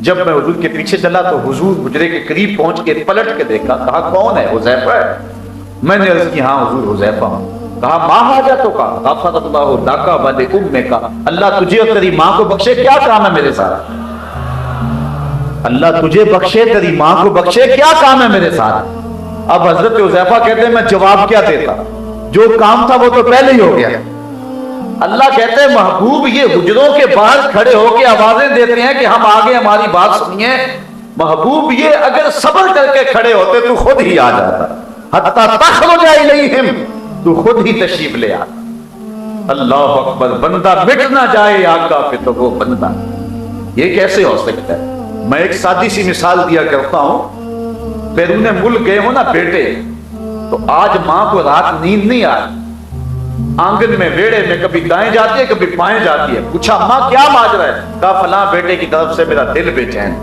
جب میں حضور کے پیچھے چلا تو حضور حجرے کے قریب پہنچ کے پلٹ کے دیکھا، کہا کون ہے؟ حذیفہ ہے۔ میں نے عرض کی ہاں حضور حذیفہ ہوں۔ کہا ما حاجتک کا غفر اللہ لک ولامک، اللہ تجھے اور تیری ماں کو بخشے، کیا کام ہے میرے ساتھ؟ اللہ تجھے بخشے، تیری ماں کو بخشے، کیا کام ہے میرے ساتھ؟ اب حضرت حذیفہ کہتے ہیں میں جواب کیا دیتا، جو کام تھا وہ تو پہلے ہی ہو گیا۔ اللہ کہتے ہیں محبوب یہ حجروں کے باہر کھڑے ہو کے آوازیں دیتے ہیں کہ ہم آگے ہماری بات سنیے، محبوب یہ اگر صبر کر کے کھڑے ہوتے تو خود ہی آ جاتا، حتی تخرج الیہم، تو خود ہی تشریف لے آتا۔ اللہ اکبر، بندہ مٹ نہ جائے آقا پہ تو وہ بندہ، یہ کیسے ہو سکتا ہے؟ میں ایک سادی سی مثال دیا کرتا ہوں، بیرون ملک گئے ہو نا بیٹے، تو آج ماں کو رات نیند نہیں آئی، آنگن میں ویڑے میں کبھی دائیں جاتی ہے کبھی بائیں جاتی ہے، پوچھا ماں کیا ماجرا ہے؟ کہا فلاں بیٹے کی طرف سے میرا دل بے چین،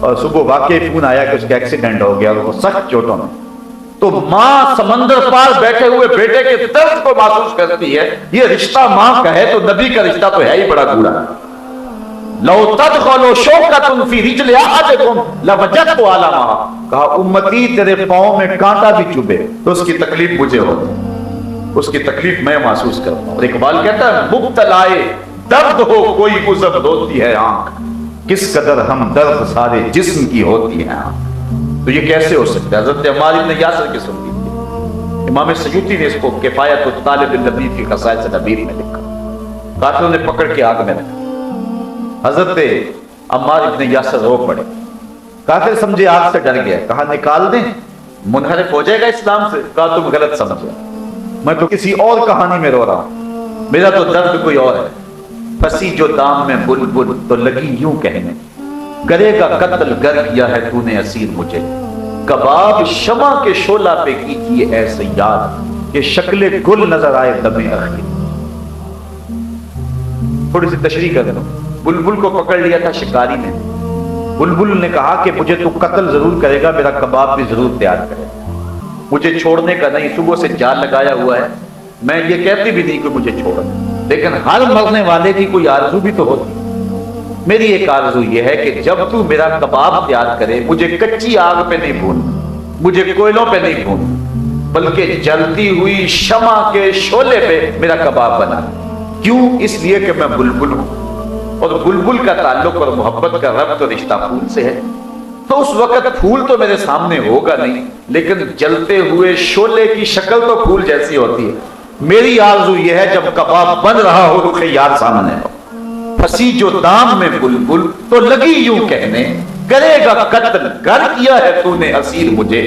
اور صبح واقعی فون آیا کہ اس کا ایکسیڈنٹ ہو گیا اور وہ سخت چوٹوں میں۔ تو ماں سمندر پار بیٹھے ہوئے بیٹے کے درد کو محسوس کرتی ہے۔ یہ رشتہ ماں کا ہے تو نبی کا رشتہ تو ہے ہی بڑا گوڑا۔ لو تدخلوا شوکۃ فی رجل احدکم لوجدت علامہ، کہا امتی تیرے پاؤں میں کانٹا بھی چبھے تو اس کی تکلیف مجھے ہوتی، اس کی تکلیف میں محسوس کرتا ہوں۔ اور اقبال کہتا ہے مبتلائے درد ہو کوئی عزت ہوتی ہے آنکھ، کس قدر ہم درد سارے جسم کی ہوتی ہے آنکھ۔ تو یہ کیسے ہو سکتا ہے؟ حضرت عمار بن یاسر کی سنتی تھی، امام سیوطی نے اس کو کفایت الطالب النبی فی خصائص نبی میں لکھا۔ قاتلوں نے پکڑ کے آگ میں رکھا، حضرت عمار بن یاسر رو پڑے، قاتل سمجھے آگ سے ڈر گیا، کہا نکال دیں منحرف ہو جائے گا اسلام سے۔ کہا تم غلط سمجھے، میں تو کسی اور کہانی میں رو رہا ہوں، میرا تو درد کوئی اور ہے۔ پھنسی جو دام میں بلبل تو لگی یوں کہنے، کرے گا قتل گر کیا ہے تو نے اسیر مجھے، کباب شمع کے شعلہ پہ کیجیے اے سیاد کہ شکل گل نظر آئے دم اخیر۔ تھوڑی سی تشریح کر دوں، بلبل کو پکڑ لیا تھا شکاری نے، بلبل نے کہا کہ مجھے تو قتل ضرور کرے گا، میرا کباب بھی ضرور تیار کرے گا، مجھے چھوڑنے کا نہیں، صبح سے جال لگایا ہوا ہے، میں یہ کہتی بھی نہیں کہ مجھے چھوڑ، لیکن ہر مرنے والے کی کوئی آرزو بھی تو ہوتی، میری ایک آرزو یہ ہے کہ جب تو میرا کباب تیار کرے مجھے کچی آگ پہ نہیں بھون، مجھے کوئلوں پہ نہیں بھون، بلکہ جلتی ہوئی شمع کے شعلے پہ میرا کباب بنا۔ کیوں؟ اس لیے کہ میں بلبل ہوں، اور بلبل کا تعلق اور محبت کا ربط اور رشتہ پھول سے ہے، تو اس وقت پھول تو میرے سامنے ہوگا نہیں، لیکن جلتے ہوئے شعلے کی شکل تو پھول جیسی ہوتی ہے۔ میری آرزو یہ ہے جب کباب بن رہا ہو تو خیار سامنے ہو، پھنسی جو دام میں بلبل تو لگی یوں کہنے، کرے گا قتل گر کیا ہے تو نے اسیر مجھے،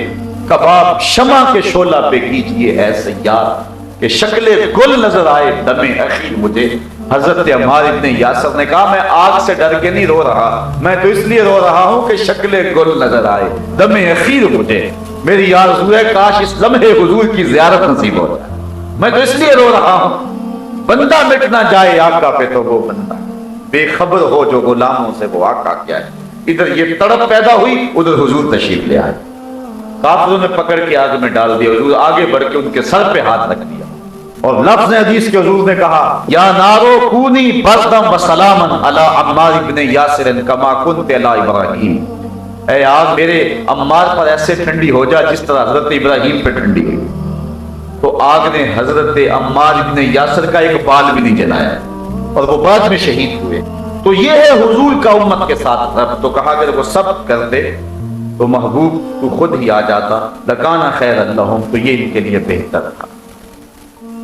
کباب شمع کے شعلہ پہ کیجیے ہے سیاد کہ شکل گل نظر آئے دم اخیر مجھے۔ حضرت عمار بن یاسر نے کہا میں آگ سے ڈر کے نہیں رو رہا، میں تو اس لیے رو رہا ہوں کہ شکل گل نظر آئے دم اخیر مجھے، میری آرزو ہے کاش اس لمحے حضور کی زیارت نصیب ہو جائے، میں تو اس لیے رو رہا ہوں، بندہ مٹ نہ جائے آقا پہ تو وہ بندہ، بے خبر ہو جو غلاموں سے وہ آقا کیا ہے۔ ادھر یہ تڑپ پیدا ہوئی، ادھر حضور تشریف لے آئے، کافروں نے پکڑ کے آگ میں ڈال دیا، حضور آگے بڑھ کے ان کے سر پہ ہاتھ رکھ دیا، اور لفظ حدیث کے حضور نے کہا یا نارو کونی بردم و سلامن علی عمار بن یاسر کما کنت علی ابراہیم، اے آگ میرے عمار پر ایسے ٹھنڈی ہو جا جس طرح حضرت ابراہیم پہ ٹھنڈی ہوئی۔ تو آگ نے حضرت عمار بن یاسر کا ایک بال بھی نہیں جلایا، اور وہ بعد میں شہید ہوئے۔ تو یہ ہے حضور کا امت کے ساتھ رب۔ تو کہا اگر وہ سب کرتے تو محبوب تو خود ہی آ جاتا، لکان خیر اللہم، تو یہ ان کے لیے بہتر تھا۔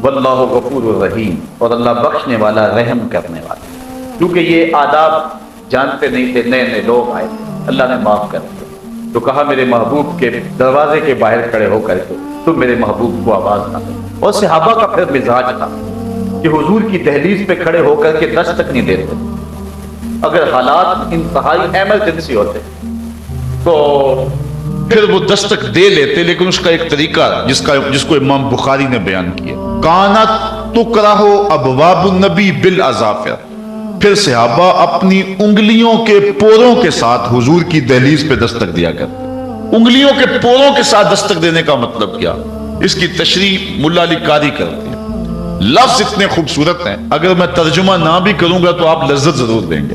واللہ غفور الرحیم، اور اللہ بخشنے والا رحم کرنے والا، کیونکہ یہ آداب جانتے نہیں تھے، نئے نئے لوگ آئے، اللہ نے معاف کر دیا۔ تو کہا میرے محبوب کے دروازے کے باہر کھڑے ہو کر کے تم میرے محبوب کو آواز نہ دو۔ اور صحابہ کا پھر مزاج تھا کہ حضور کی دہلیز پہ کھڑے ہو کر کے دستک نہیں دیتے، اگر حالات انتہائی ایمرجنسی ہوتے تو پھر وہ دستک دے لیتے، لیکن اس کا ایک طریقہ جس کو امام بخاری نے بیان کیا، کانت تکرہ ابواب النبی بالاظافر، پھر صحابہ اپنی انگلیوں کے پوروں کے ساتھ حضور کی دہلیز پہ دستک دیا کرتے۔ انگلیوں کے پوروں کے ساتھ دستک دینے کا مطلب کیا؟ اس کی تشریح ملا علی قاری کرتے ہیں، لفظ اتنے خوبصورت ہیں، اگر میں ترجمہ نہ بھی کروں گا تو آپ لذت ضرور دیں گے۔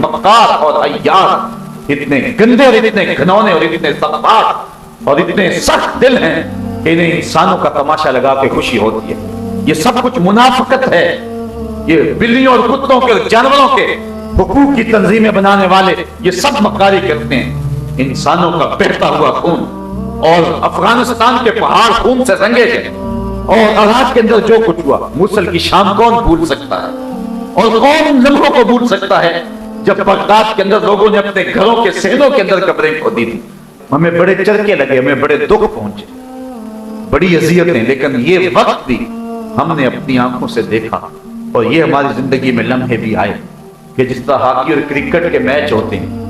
مکار اور عیار اتنے گندے اور اتنے گھنونے اور اتنے سخت اور اتنے سخت دل ہیں کہ انہیں انسانوں کا تماشا لگا کے خوشی ہوتی ہے. یہ سب کچھ منافقت ہے. یہ بلیوں اور کتوں کے اور جانوروں کے حقوق کی تنظیمیں بنانے والے یہ سب مکاری کرتے ہیں. انسانوں کا بہتا ہوا خون اور افغانستان کے پہاڑ خون سے رنگے گئے اور عراق کے اندر جو کچھ ہوا موصل کی شام کون بھول سکتا ہے اور کون لمحوں کو بھول سکتا ہے جب بغداد کے اندر لوگوں نے اپنے گھروں کے صحنوں کے اندر قبریں کھودی تھی. ہمیں بڑے چرکے لگے, ہمیں بڑے دکھ پہنچے, بڑی اذیتیں, لیکن یہ وقت بھی ہم نے اپنی آنکھوں سے دیکھا اور یہ ہماری زندگی میں لمحے بھی آئے کہ جس طرح ہاکی اور کرکٹ کے میچ ہوتے ہیں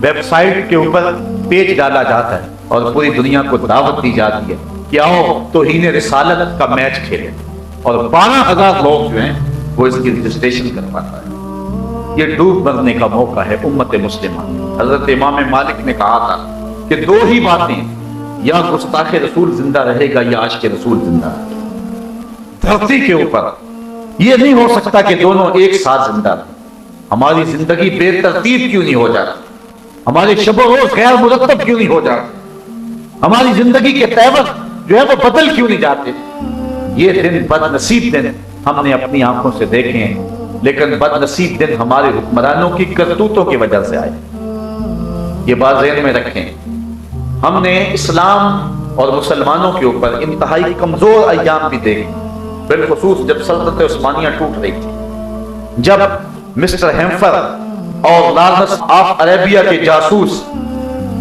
ویب سائٹ کے اوپر پیج ڈالا جاتا ہے اور پوری دنیا کو دعوت دی جاتی ہے کہ آؤ توہین رسالت کا میچ کھیلیں, اور 12,000 لوگ جو ہیں وہ اس کی رجسٹریشن کرواتا ہے. یہ ڈوب مرنے کا موقع ہے امت مسلمہ. حضرت امام مالک نے کہا تھا کہ 2 ہی باتیں, یا گستاخ رسول زندہ رہے گا یا عاشق رسول زندہ رہے گا. دھرتی کے اوپر یہ نہیں ہو سکتا کہ دونوں ایک ساتھ زندہ رہیں. ہماری زندگی بے ترتیب کیوں نہیں ہو جاتی, ہمارے شب و روز غیر مرتب کیوں نہیں ہو جاتے, ہماری زندگی کے تیور جو ہے وہ بدل کیوں نہیں جاتے. یہ دن بد نصیب دن ہم نے اپنی آنکھوں سے دیکھے ہیں, لیکن بد نصیب دن ہمارے حکمرانوں کی کرتوتوں کی وجہ سے آئے. یہ بات ذہن میں رکھیں. ہم نے اسلام اور مسلمانوں کے اوپر انتہائی کمزور ایام بھی دیکھے, بالخصوص جب سلطنت عثمانیہ ٹوٹ رہی تھی, جب مسٹر ہیمفر اور لارنس آف عربیہ کے جاسوس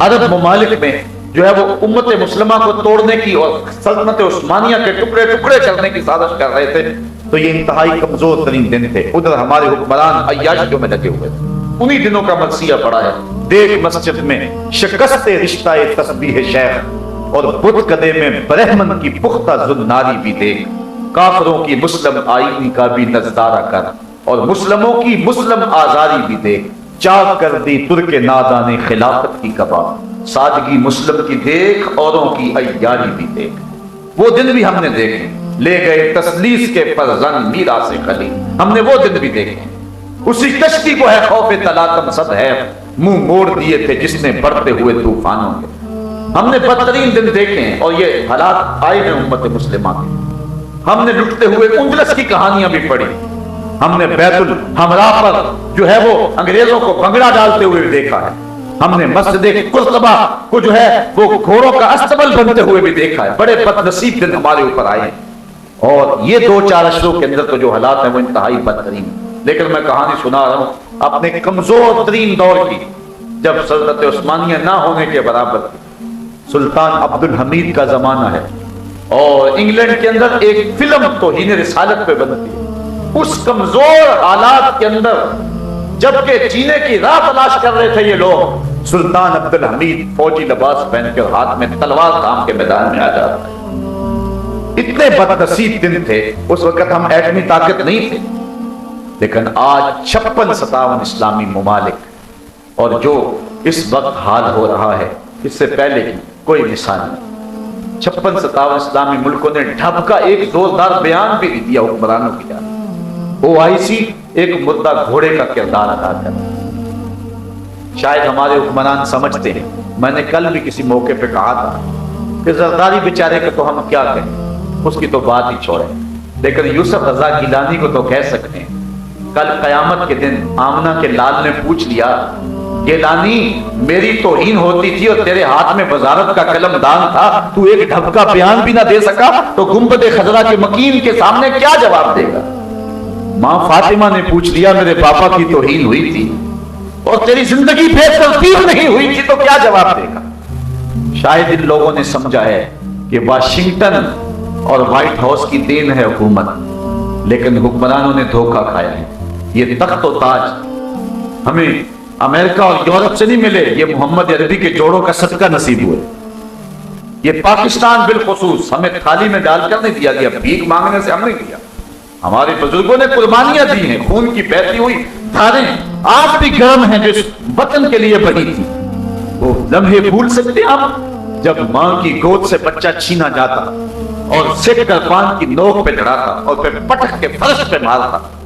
عرب ممالک میں جو ہے وہ امت مسلمہ کو توڑنے کی اور سلطنت عثمانیہ کے ٹکڑے ٹکڑے کرنے کی سازش کر رہے تھے, تو یہ انتہائی کمزور ترین دن تھے. ادھر ہمارے حکمران عیاشیوں میں لگے ہوئے تھے. انہی دنوں کا مرثیہ پڑا ہے, دیکھ مسجد میں شکست رشتہ تسبیح شیخ اور بت کدے میں برہمن کی پختہ زناری بھی دیکھ, کافروں کی مسلم آئین کا بھی نظارہ کر اور مسلموں کی مسلم آزاری بھی دیکھ, چاک کر دی ترک نادان خلافت کی کباب, سادگی مسلم کی دیکھ اوروں کی عیاری بھی دیکھ. وہ دن بھی ہم نے دیکھے, لے گئے تسلیس کے فرزند میراث خلی, ہم نے وہ دن بھی دیکھے. اسی کشتی کو ہے خوف تلاطم صد ہے منہ موڑ دیے تھے جس نے بڑھتے ہوئے طوفانوں کے. ہم نے بدترین دن دیکھے ہیں اور یہ حالات آئے ہیں امت مسلمہ کے. ہم نے لٹتے ہوئے اندلس کی کہانیاں بھی پڑھی, ہم نے بیت الحمراء پر جو ہے وہ انگریزوں کو بنگڑا ڈالتے ہوئے دیکھا ہے, ہم نے مسجد قرطبہ کو جو ہے وہ گھوڑوں کا استبل بنتے ہوئے بھی دیکھا ہے. بڑے بد نصیب دن ہمارے اوپر آئے ہیں, اور یہ 2-4 اشروں کے اندر تو جو حالات ہیں وہ انتہائی بدترین. لیکن میں کہانی سنا رہا ہوں اپنے کمزور ترین دور کی, جب سلطنت عثمانیہ نہ ہونے کے برابر تھی. سلطان عبد الحمید کا زمانہ ہے اور انگلینڈ کے اندر ایک فلم توہین رسالت پہ بنتی ہے. اس کمزور حالات کے اندر جبکہ جینے کی راہ تلاش کر رہے تھے یہ لوگ, سلطان عبد الحمید فوجی لباس پہن کے ہاتھ میں تلوار تھام کے میدان میں آ جاتا ہے. اتنے بد نصیب دن تھے. اس وقت ہم ایٹمی طاقت نہیں تھے, لیکن آج 56-57 اسلامی ممالک اور جو اس وقت حال ہو رہا ہے اس سے پہلے کی کوئی مثال نہیں. 56-57 اسلامی ملکوں نے ڈھب کا ایک زوردار بیان بھی دیا حکمرانوں کی جانب. OIC ایک مردہ گھوڑے کا کردار ادا کر رہا ہے. شاید ہمارے حکمران سمجھتے ہیں, میں نے کل بھی کسی موقع پہ کہا تھا کہ زرداری بیچارے کو تو ہم کیا کہیں, اس کی تو بات ہی چھوڑیں, لیکن یوسف رضا گیلانی کو تو کہہ سکتے ہیں. کل قیامت کے دن آمنہ کے لال نے پوچھ لیا, گیلانی میری توہین ہوتی تھی اور تیرے ہاتھ میں وزارت کا قلم دان تھا, تو ایک ڈھب کا بیان بھی نہ دے سکا, تو گنبد خضرا کے مکین کے سامنے کیا جواب دے گا؟ ماں فاطمہ نے پوچھ لیا میرے پاپا کی توہین ہوئی تھی اور تیری زندگی بے ترتیب نہیں ہوئی تھی, تو کیا جواب دے گا؟ شاید ان لوگوں نے سمجھا ہے کہ واشنگٹن اور وائٹ ہاؤس کی دین ہے حکومت, لیکن حکمرانوں نے دھوکہ کھایا ہے. یہ تخت و تاج ہمیں امریکہ اور یورپ سے نہیں ملے, یہ محمد عربی کے جوڑوں کا صدقہ نصیب ہوئے. یہ پاکستان بالخصوص ہمیں تھالی میں ڈال کر نہیں دیا گیا, بھیک مانگنے سے ہم نہیں دیا. ہمارے بزرگوں نے قربانیاں دی ہیں, خون کی بہتی ہوئی دھاریں آج بھی گرم ہیں جو اس وطن کے لیے بہی تھی. وہ لمحے بھول سکتے ہیں آپ جب ماں کی گود سے بچہ چھینا جاتا اور سکھ کر پان کی نوک پہ لڑاتا اور پھر پٹک کے فرش پہ مارتا,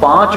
5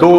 2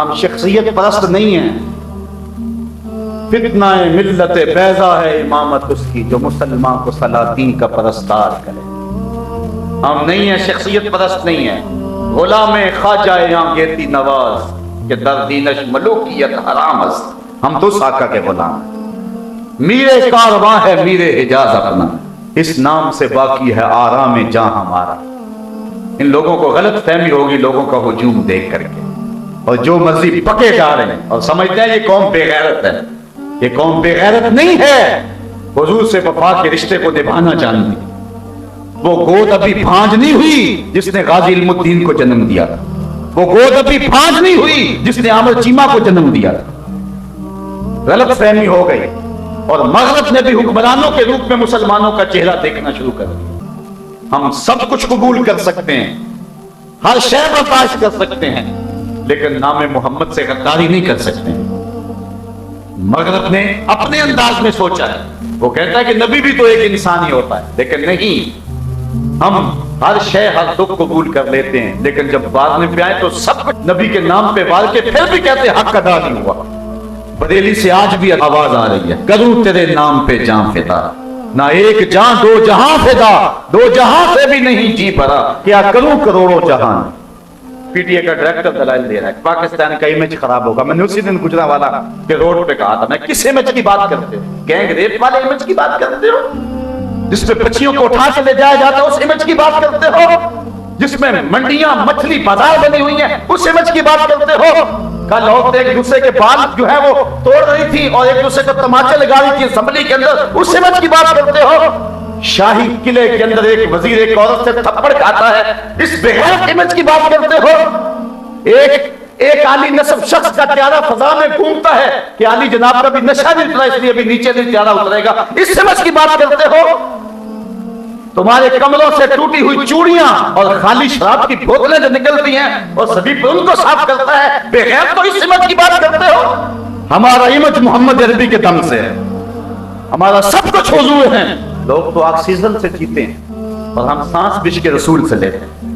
ہم شخصیت پرست نہیں ہیں. فتنہ ملت بیضا ہے امامت اس کی جو مسلمان کو سلاطین کا پرستار کرے. ہم نہیں ہیں شخصیت پرست نہیں ہیں. غلام خواجہ یہاں گیتی نواز کہ در دینش ملوکیت حرام است. ہم تو آقا کے غلام ہیں. میرے کارواں ہے میرے حجاز اپنا اس نام سے باقی ہے آرام جاں ہمارا. ان لوگوں کو غلط فہمی ہوگی لوگوں کا ہجوم دیکھ کر کے اور جو مرضی پکے جا رہے ہیں اور سمجھتے ہیں یہ قوم بے غیرت ہے. یہ قوم بے غیرت نہیں ہے. حضور سے وفا کے رشتے کو نبھانا جانتی. وہ گود ابھی بھانج نہیں ہوئی جس نے غازی علم الدین کو جنم دیا تھا. وہ گود ابھی بھانج نہیں ہوئی جس نے عامر چیمہ کو جنم دیا تھا. غلط فہمی ہو گئی اور مغرب نے بھی حکمرانوں کے روپ میں مسلمانوں کا چہرہ دیکھنا شروع کر دیا. ہم سب کچھ قبول کر سکتے ہیں, ہر شے برداشت کر سکتے ہیں, لیکن نام محمد سے غداری نہیں کر سکتے. مغرب نے اپنے انداز میں سوچا ہے. وہ کہتا ہے کہ نبی بھی تو ایک انسان ہی ہوتا ہے, لیکن نہیں, ہم ہر شے ہر دکھ قبول کر لیتے ہیں, لیکن جب بات میں پہ آئے تو سب کچھ نبی کے نام پہ وار کے پھر بھی کہتے ہیں حق ادا نہیں ہوا. بریلی سے آج بھی آواز آ رہی ہے, کروں تیرے نام پہ جان فدا, نہ ایک جان دو جہاں فدا, دو جہاں سے بھی نہیں جی بھرا, کیا کروں کروڑوں جہان. پی ٹی اے کا ڈائریکٹر دلائل دے رہا ہے پاکستان کا امیج خراب ہوگا. میں نے اسی دن گجرانوالہ کے روڈ پہ کہا تھا, میں کس امیج کی بات کرتے ہو؟ گینگ ریپ والے امیج کی بات کرتے ہو جس پہ بچیوں کو اٹھا کے لے جایا جاتا ہے؟ اس امیج کی بات کرتے ہو جس میں منڈیاں مچھلی بازار بنی ہوئی ہیں؟ اس امیج کی بات کرتے ہو؟ کل عورتیں ایک دوسرے کے بال جو ہے وہ توڑ رہی تھی اور ایک دوسرے کو تماچے لگا رہی تھی اسمبلی کے اندر, اس امیج کی بات کرتے ہو؟ شاہی قلعے کے اندر ایک وزیر ایک عورت سے تھپڑ کھاتا ہے, اس بغیر امیج کی بات کرتے ہو؟ ایک عالی نسب شخص کا چہرہ فضا میں گھومتا ہے کہ علی جناب کا بھی نشہ نہیں اترا اس لیے بھی نیچے نہیں چہرہ اترے گا, اس سمجھ کی بات کرتے ہو؟ تمہارے کمروں سے ٹوٹی ہوئی چوڑیاں اور خالی شراب کی بوتلیں جو نکلتی ہیں اور سبھی پر ان کو صاف کرتا ہے, بغیر تو اس سمجھ کی بات کرتے ہو؟ ہمارا امیج محمد عربی کے دم سے ہے, ہمارا سب کچھ حضور ہے. لوگ تو آکسیجن سے جیتے ہیں اور ہم سانس بش کے رسول سے لیتے ہیں.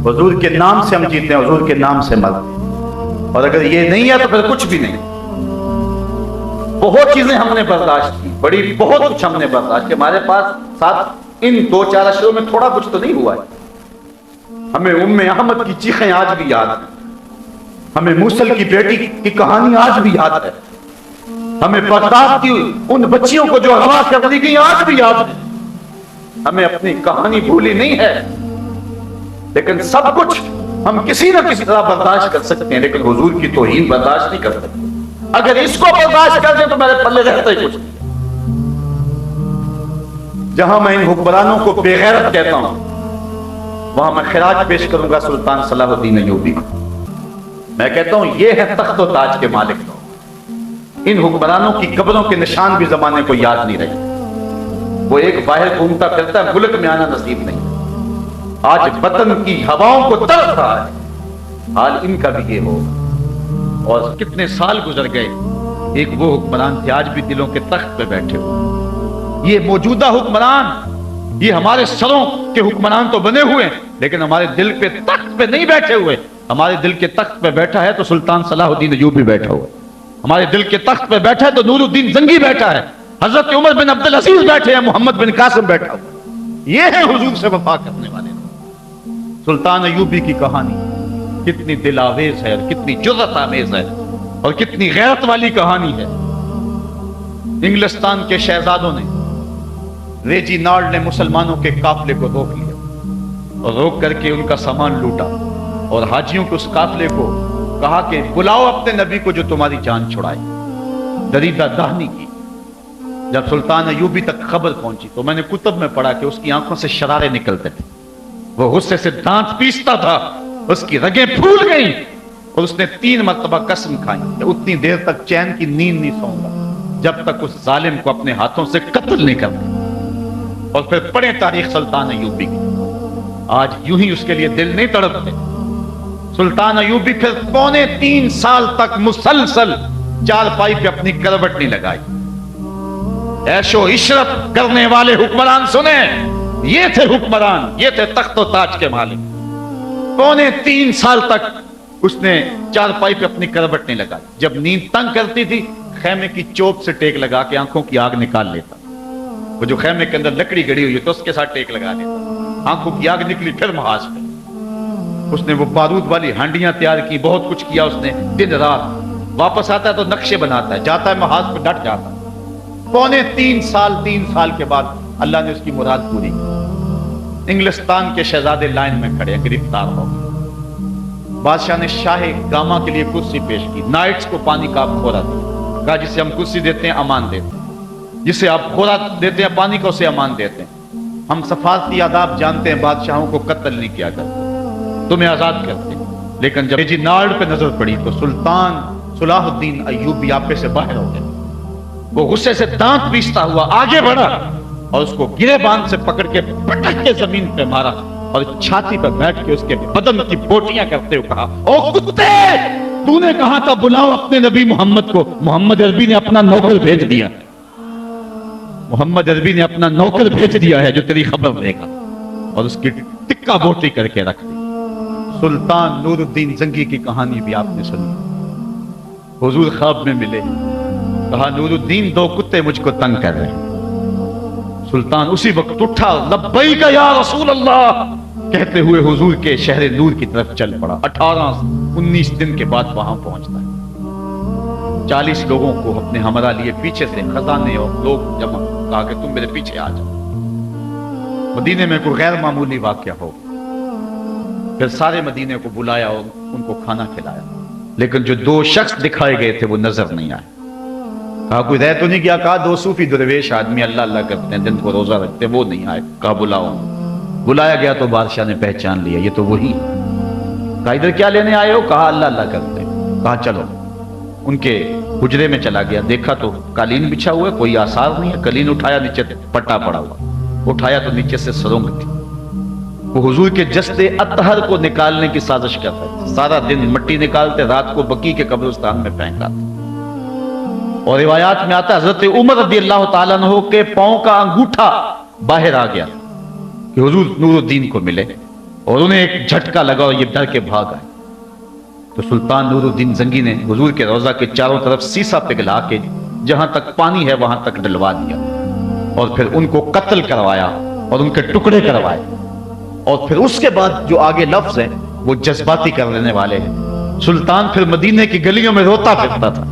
حضور کے نام سے ہم جیتے ہیں, حضور کے نام سے مرتے ہیں, اور اگر یہ نہیں ہے تو پھر کچھ بھی نہیں. بہت چیزیں ہم نے برداشت کی, بڑی بہت کچھ ہم نے برداشت کی. ہمارے پاس ساتھ ان 2-4 اشروں میں تھوڑا کچھ تو نہیں ہوا ہے. ہمیں ام احمد کی چیخیں آج بھی یاد ہیں, ہمیں موصل کی بیٹی کی کہانی آج بھی یاد ہے, ہمیں بغداد کی ان بچیوں کو جو اغوا کر دی گئی آج بھی یاد ہے. ہمیں اپنی کہانی بھولی نہیں ہے, لیکن سب کچھ ہم کسی نہ کسی طرح برداشت کر سکتے ہیں, لیکن حضور کی توہین برداشت نہیں کر سکتے. اگر اس کو برداشت کر دیں تو میرے پلے رہتا ہی کچھ. جہاں میں ان حکمرانوں کو بے غیرت کہتا ہوں وہاں میں خراج پیش کروں گا سلطان صلاح الدین ایوبی کو. میں کہتا ہوں یہ ہے تخت و تاج کے مالک لوگ. ان حکمرانوں کی قبروں کے نشان بھی زمانے کو یاد نہیں رہے. وہ ایک باہر گھومتا پھرتا ہے, ملک میں آنا نصیب نہیں. آج وطن کی ہواؤں کو ترس رہا ہے, حال ان کا بھی یہ ہو. اور کتنے سال گزر گئے, ایک وہ حکمران تھے آج بھی دلوں کے تخت پہ بیٹھے ہو. یہ موجودہ حکمران, یہ ہمارے سروں کے حکمران تو بنے ہوئے ہیں, لیکن ہمارے دل پہ تخت پہ نہیں بیٹھے ہوئے. ہمارے دل کے تخت پہ بیٹھا ہے تو سلطان صلاح الدین ایوبی بیٹھا ہوا ہے. ہمارے دل کے تخت پہ بیٹھا ہے تو نور الدین زنگی بیٹھا ہے, حضرت عمر بن عبد العزیز بیٹھے ہیں, محمد بن قاسم بیٹھا ہوا ہے. یہ ہے حضور سے وفا کرنے والے. سلطان ایوبی کی کہانی کتنی دل آویز ہے, کتنی جرأت آمیز ہے, اور کتنی غیرت والی کہانی ہے. انگلستان کے شہزادوں نے, ریجی نارڈ نے مسلمانوں کے قافلے کو روک لیا اور روک کر کے ان کا سامان لوٹا, اور حاجیوں کے اس قافلے کو کہا کہ بلاؤ اپنے نبی کو جو تمہاری جان چھڑائے. دریدہ دہنی کی. جب سلطان ایوبی تک خبر پہنچی تو میں نے کتب میں پڑھا کہ اس کی آنکھوں سے شرارے نکلتے تھے, وہ غصے سے دانت پیستا تھا, اس کی رگیں پھول گئیں, اور اس نے 3 مرتبہ قسم کھائی کہ اتنی دیر تک چین کی نیند نہیں سوؤں گا جب تک اس ظالم کو اپنے ہاتھوں سے قتل نہیں کرتا. اور پھر پڑھیں تاریخ سلطان ایوبی کی, آج یوں ہی اس کے لیے دل نہیں تڑپتے. سلطان ایوبی پھر 3.25 سال تک مسلسل چارپائی پہ اپنی کروٹ نہیں لگائی. عیش و عشرت کرنے والے حکمران سنیں, یہ تھے حکمران, یہ تھے تخت و تاج کے مالک. 3.25 سال تک اس نے چارپائی پہ اپنی کربٹنے لگا. جب نیند تنگ کرتی تھی خیمے کی چوب سے ٹیک لگا کے آنکھوں کی آگ نکال لیتا. وہ جو خیمے کے اندر لکڑی گڑی ہوئی تو اس کے ساتھ ٹیک لگا لیتا. آنکھوں کی آگ نکلی پھر محاذ پہ. اس نے وہ بارود والی ہانڈیاں تیار کی, بہت کچھ کیا اس نے دن رات. واپس آتا ہے تو نقشے بناتا ہے, جاتا ہے محاذ پہ ڈٹ جاتا ہے. 3 سال کے بعد اللہ نے اس کی مراد پوری کی. انگلستان کے شہزادے لائن میں کھڑے ہیں, گرفتار ہو گئے. بادشاہ نے شاہ گاما کے لیے کرسی پیش کی. نائٹس کو پانی کا کھورا دیا, کہا جسے ہم کرسی دیتے ہیں امان دیتے ہیں, جسے آپ کھورا دیتے ہیں پانی کا اسے امان دیتے ہیں. ہم سفارتی آداب جانتے ہیں, بادشاہوں کو قتل نہیں کیا کرتے, تمہیں آزاد کرتے. لیکن جب ریجینالڈ پہ نظر پڑی تو سلطان صلاح الدین ایوبی آپے سے باہر ہو گئے. وہ غصے سے دانت پیستا ہوا آگے بڑھا اور اس کو گرے باندھ سے پکڑ کے پٹک کے زمین پہ مارا اور چھاتی پر بیٹھ کے اس کے بدن کی بوٹیاں کرتے ہوئے کہا, او کتے, تو نے کہا تھا بلاؤ اپنے نبی محمد کو. محمد عربی نے اپنا نوکر بھیج دیا. محمد عربی نے اپنا نوکر بھیج دیا ہے جو تیری خبر لے گا. اور اس کی ٹکا بوٹی کر کے رکھ دی. سلطان نور الدین زنگی کی کہانی بھی آپ نے سنی. حضور خواب میں ملے, کہا نور الدین 2 کتے مجھ کو تنگ کر رہے ہیں. سلطان اسی وقت اٹھا, لبیک یا رسول اللہ کہتے ہوئے حضور کے شہر نور کی طرف چل پڑا. 18-19 دن کے بعد وہاں پہنچتا ہے. 40 لوگوں کو اپنے ہمراہ لیے پیچھے سے خزانے اور لوگ جمع, کہا کہ تم میرے پیچھے آ جاؤ. مدینے میں کوئی غیر معمولی واقعہ ہو. پھر سارے مدینے کو بلایا اور ان کو کھانا کھلایا. لیکن جو 2 شخص دکھائے گئے تھے وہ نظر نہیں آئے. کہا کوئی رہ تو نہیں گیا؟ کہا 2 صوفی درویش آدمی اللہ اللہ کرتے ہیں, دن کو روزہ رکھتے ہیں, وہ نہیں آئے. کہا بلاؤ. بلایا گیا تو بادشاہ نے پہچان لیا, یہ تو وہی. کہا ادھر کیا لینے آئے ہو؟ کہا اللہ اللہ کرتے ہیں. کہا چلو. ان کے حجرے میں چلا گیا, دیکھا تو قالین بچھا ہوا ہے, کوئی آثار نہیں ہے. قالین اٹھایا, نیچے پٹا پڑا ہوا. اٹھایا تو نیچے سے سرنگ تھی. وہ حضور کے جسد اطہر کو نکالنے کی سازش کر رہے تھے. سارا دن مٹی نکالتے, رات کو بقیع کے قبرستان میں پھینکا تھا. اور روایات میں آتا ہے حضرت عمر رضی اللہ تعالیٰ عنہ کے پاؤں کا انگوٹھا باہر آ گیا کہ حضور نور الدین کو ملے, اور انہیں ایک جھٹکا لگا اور یہ ڈر کے بھاگ آئے. تو سلطان نور الدین زنگی نے حضور کے روضہ کے چاروں طرف سیسا پگھلا کے جہاں تک پانی ہے وہاں تک ڈلوا دیا, اور پھر ان کو قتل کروایا اور ان کے ٹکڑے کروائے. اور پھر اس کے بعد جو آگے لفظ ہیں وہ جذباتی کر لینے والے ہیں. سلطان پھر مدینے کی گلیوں میں روتا پھرتا تھا,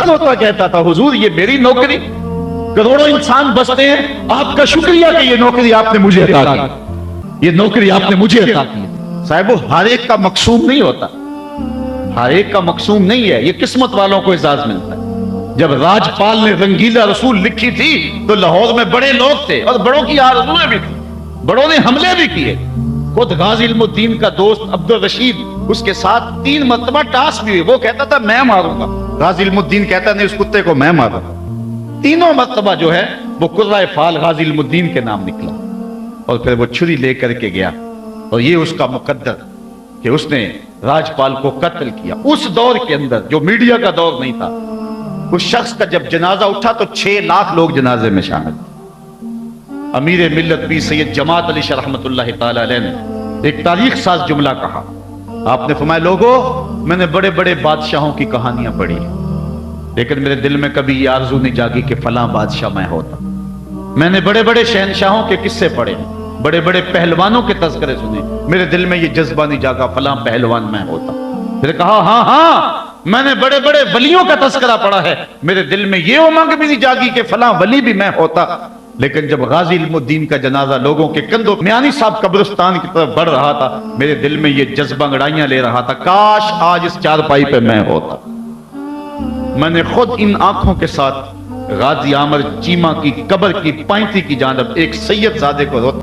روتا کہتا تھا حضور یہ میری نوکری, کروڑوں انسان بستے ہیں, آپ کا شکریہ کہ یہ نوکری آپ نے مجھے عطا کی, یہ نوکری آپ نے مجھے عطا کی. صاحب ہر ایک کا مقصوم نہیں ہوتا, ہر ایک کا مقصوم نہیں ہے, یہ قسمت والوں کو اعزاز ملتا ہے. جب راجپال نے رنگیلا رسول لکھی تھی تو لاہور میں بڑے لوگ تھے اور بڑوں کی آرزویں بھی تھی, بڑوں نے حملے بھی کیے. خود غازی علم الدین کا دوست عبد الرشید اس کے ساتھ 3 مرتبہ ٹاس بھی ہوئی. وہ کہتا تھا میں ماروں گا, غازی علم الدین کہتا نہیں اس کتے کو میں ماروں گا. 3 مرتبہ جو ہے وہ قرۂ فال غازی علم الدین کے نام نکلا, اور پھر وہ چھری لے کر کے گیا. اور یہ اس کا مقدر کہ اس نے راجپال کو قتل کیا. اس دور کے اندر جو میڈیا کا دور نہیں تھا, اس شخص کا جب جنازہ اٹھا تو 6 لاکھ لوگ جنازے میں شامل تھے. امیر ملت بھی سید جماعت علی شاہ رحمۃ اللہ تعالی علیہ نے ایک تاریخ ساز جملہ کہا. آپ نے فرمایا لوگوں میں نے بڑے بڑے بادشاہوں کی کہانیاں پڑھی لیکن میرے دل میں کبھی یہ آرزو نہیں جاگی کہ فلاں بادشاہ میں ہوتا. میں نے بڑے بڑے شہنشاہوں کے قصے پڑھے, بڑے بڑے پہلوانوں کے تذکرے سنے, میرے دل میں یہ جذبہ نہیں جاگا فلاں پہلوان میں ہوتا. پھر کہا ہاں ہاں میں نے بڑے بڑے ولیوں کا تذکرہ پڑھا ہے, میرے دل میں یہ امنگ بھی نہیں جاگی کہ فلاں ولی بھی میں ہوتا. لیکن جب غازی علم الدین کا جنازہ لوگوں کے کندھوں میانی صاحب قبرستان کی طرف بڑھ رہا تھا, میرے دل میں یہ جذبہ انگڑائیاں لے رہا تھا کاش آج اس چارپائی پہ میں ہوتا. میں نے خود ان آنکھوں کے ساتھ غازی عامر چیمہ کی قبر کی پائنتی کی جانب ایک سید زادے کو روتا